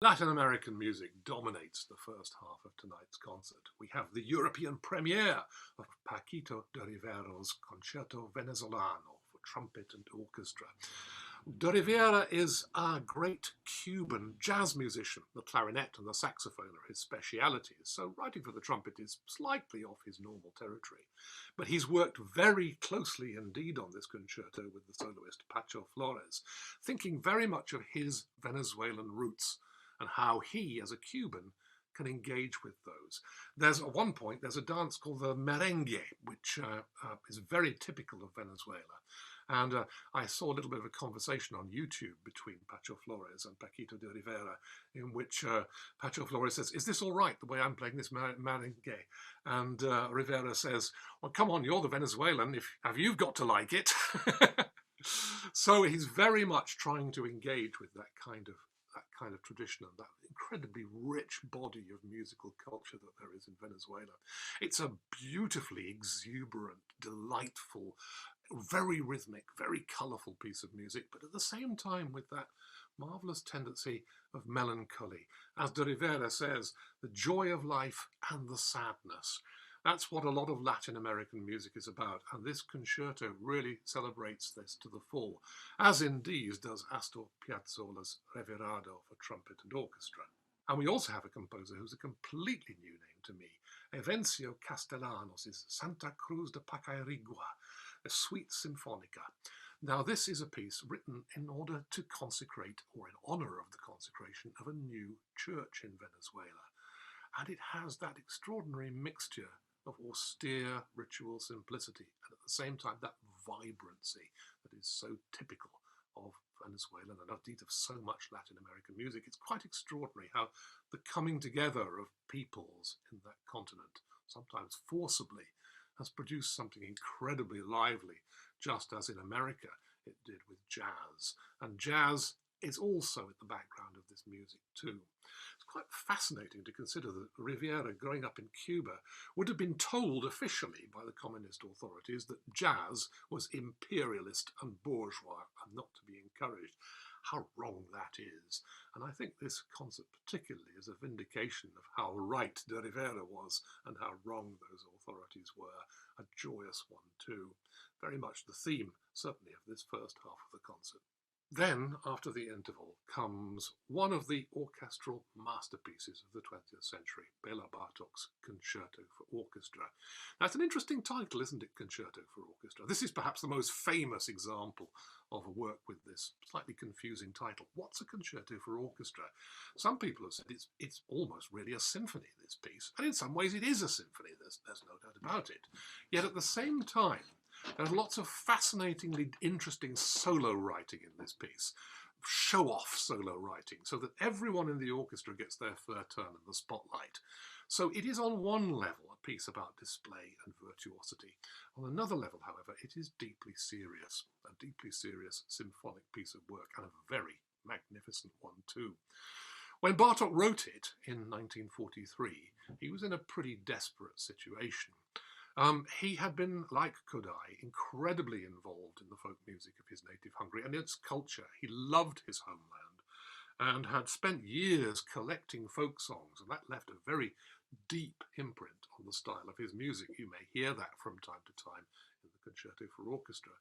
Latin American music dominates the first half of tonight's concert. We have the European premiere of Paquito de Rivero's Concerto Venezolano for trumpet and orchestra. De Rivera is a great Cuban jazz musician. The clarinet and the saxophone are his specialities, so writing for the trumpet is slightly off his normal territory. But he's worked very closely indeed on this concerto with the soloist Pacho Flores, thinking very much of his Venezuelan roots and how he, as a Cuban, can engage with those. At one point, there's a dance called the Merengue, which is very typical of Venezuela. And I saw a little bit of a conversation on YouTube between Pacho Flores and Paquito de Rivera, in which Pacho Flores says, "Is this all right, the way I'm playing this merengue?" And Rivera says, "Well, come on, you're the Venezuelan, you've got to like it." So he's very much trying to engage with that kind of tradition and that incredibly rich body of musical culture that there is in Venezuela. It's a beautifully exuberant, delightful, very rhythmic, very colourful piece of music, but at the same time with that marvellous tendency of melancholy. As de Rivera says, the joy of life and the sadness. That's what a lot of Latin American music is about, and this concerto really celebrates this to the full, as indeed does Astor Piazzolla's Revirado for trumpet and orchestra. And we also have a composer who's a completely new name to me, Evencio Castellanos' Santa Cruz de Pacairigua, a suite Sinfónica. Now this is a piece written in order to consecrate, or in honour of the consecration, of a new church in Venezuela. And it has that extraordinary mixture of austere ritual simplicity and at the same time that vibrancy that is so typical of Venezuelan and indeed of so much Latin American music. It's quite extraordinary how the coming together of peoples in that continent, sometimes forcibly, has produced something incredibly lively, just as in America it did with jazz. And jazz is also at the background of this music too. It's quite fascinating to consider that Rivera, growing up in Cuba, would have been told officially by the communist authorities that jazz was imperialist and bourgeois and not to be encouraged. How wrong that is. And I think this concert particularly is a vindication of how right de Rivera was and how wrong those authorities were. A joyous one too. Very much the theme, certainly, of this first half of the concert. Then, after the interval, comes one of the orchestral masterpieces of the 20th century, Béla Bartók's Concerto for Orchestra. That's an interesting title, isn't it, Concerto for Orchestra? This is perhaps the most famous example of a work with this slightly confusing title. What's a concerto for orchestra? Some people have said it's almost really a symphony, this piece, and in some ways it is a symphony, there's no doubt about it. Yet at the same time, there's lots of fascinatingly interesting solo writing in this piece, show-off solo writing, so that everyone in the orchestra gets their fair turn in the spotlight. So it is on one level a piece about display and virtuosity. On another level, however, it is deeply serious, a deeply serious symphonic piece of work, and a very magnificent one too. When Bartók wrote it in 1943, he was in a pretty desperate situation. He had been, like Kodai, incredibly involved in the folk music of his native Hungary and its culture. He loved his homeland and had spent years collecting folk songs, and that left a very deep imprint on the style of his music. You may hear that from time to time in the Concerto for Orchestra.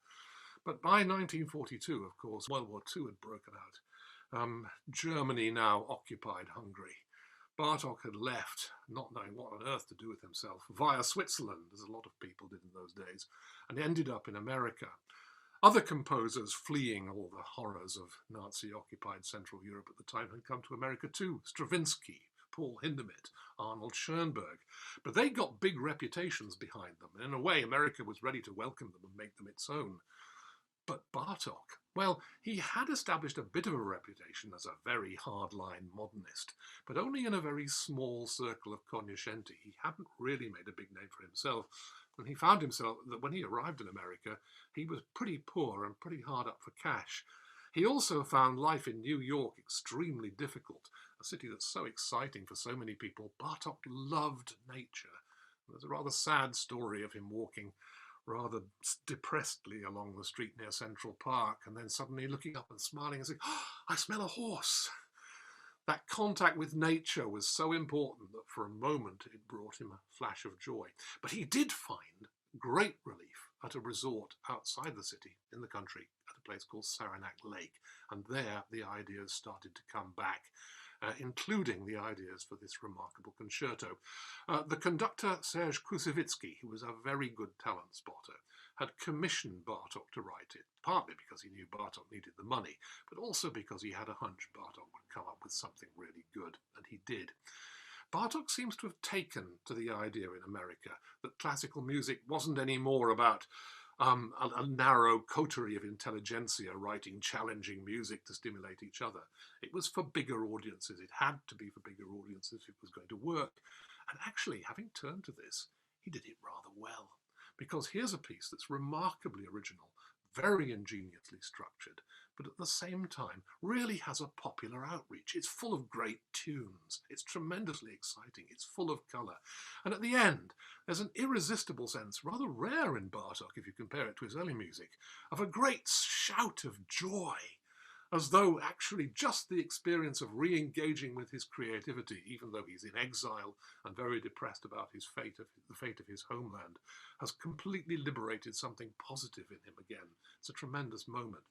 But by 1942, of course, World War II had broken out. Germany now occupied Hungary. Bartók had left, not knowing what on earth to do with himself, via Switzerland, as a lot of people did in those days, and ended up in America. Other composers fleeing all the horrors of Nazi-occupied Central Europe at the time had come to America too. Stravinsky, Paul Hindemith, Arnold Schoenberg. But they got big reputations behind them, and in a way America was ready to welcome them and make them its own. But Bartók, well, he had established a bit of a reputation as a very hardline modernist, but only in a very small circle of cognoscenti. He hadn't really made a big name for himself, and he found himself that when he arrived in America, he was pretty poor and pretty hard up for cash. He also found life in New York extremely difficult, a city that's so exciting for so many people. Bartók loved nature. There's a rather sad story of him walking rather depressedly along the street near Central Park and then suddenly looking up and smiling and saying, "Oh, I smell a horse." That contact with nature was so important that for a moment it brought him a flash of joy. But he did find great relief at a resort outside the city, in the country, at a place called Saranac Lake. And there the ideas started to come back, including the ideas for this remarkable concerto. The conductor, Serge Koussevitzky, who was a very good talent spotter, had commissioned Bartók to write it, partly because he knew Bartók needed the money, but also because he had a hunch Bartók would come up with something really good, and he did. Bartók seems to have taken to the idea in America that classical music wasn't any more about a narrow coterie of intelligentsia writing challenging music to stimulate each other. It was for bigger audiences. It had to be for bigger audiences if it was going to work. And actually, having turned to this, he did it rather well. Because here's a piece that's remarkably original, very ingeniously structured, but at the same time really has a popular outreach. It's full of great tunes. It's tremendously exciting. It's full of colour. And at the end, there's an irresistible sense, rather rare in Bartók if you compare it to his early music, of a great shout of joy, as though actually just the experience of re-engaging with his creativity, even though he's in exile and very depressed about his fate, the fate of his homeland, has completely liberated something positive in him again. It's a tremendous moment.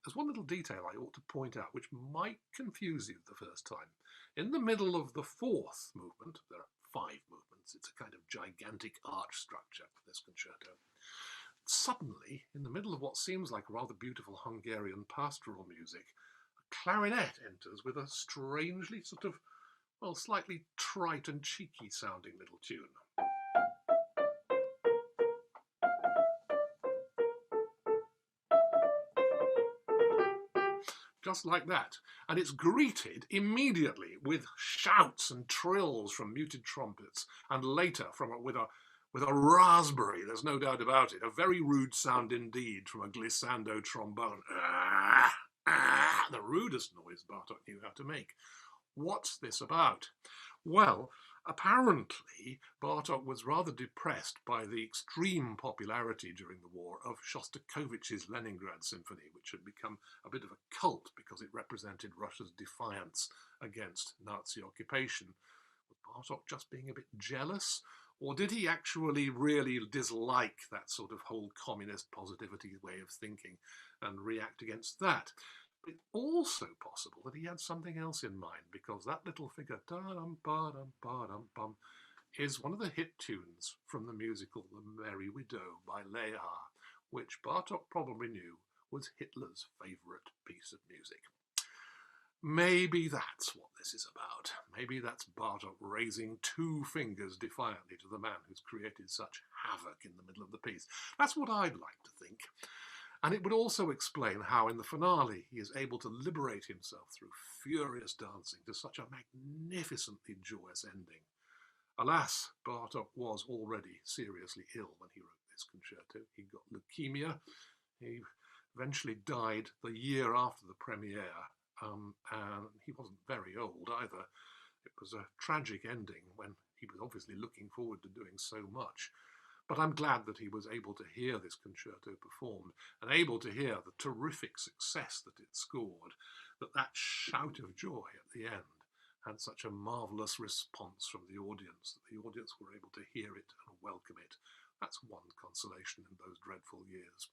There's one little detail I ought to point out, which might confuse you the first time. In the middle of the fourth movement, there are 5 movements, it's a kind of gigantic arch structure for this concerto. Suddenly, in the middle of what seems like rather beautiful Hungarian pastoral music, a clarinet enters with a strangely sort of, well, slightly trite and cheeky sounding little tune. Just like that. And it's greeted immediately with shouts and trills from muted trumpets, and later with a raspberry, there's no doubt about it, a very rude sound indeed from a glissando trombone. The rudest noise Bartók knew how to make. What's this about? Well, apparently Bartók was rather depressed by the extreme popularity during the war of Shostakovich's Leningrad Symphony, which had become a bit of a cult because it represented Russia's defiance against Nazi occupation. Was Bartók just being a bit jealous? Or did he actually really dislike that sort of whole communist positivity way of thinking and react against that? But it's also possible that he had something else in mind, because that little figure, da-dum-ba-dum-ba-dum-bum, is one of the hit tunes from the musical The Merry Widow by Lear, which Bartók probably knew was Hitler's favourite piece of music. Maybe that's what this is about. Maybe that's Bartók raising 2 fingers defiantly to the man who's created such havoc in the middle of the piece. That's what I'd like to think. And it would also explain how in the finale he is able to liberate himself through furious dancing to such a magnificently joyous ending. Alas, Bartók was already seriously ill when he wrote this concerto. He got leukemia. He eventually died the year after the premiere. And he wasn't very old either. It was a tragic ending when he was obviously looking forward to doing so much. But I'm glad that he was able to hear this concerto performed and able to hear the terrific success that it scored, that shout of joy at the end had such a marvellous response from the audience, that the audience were able to hear it and welcome it. That's one consolation in those dreadful years.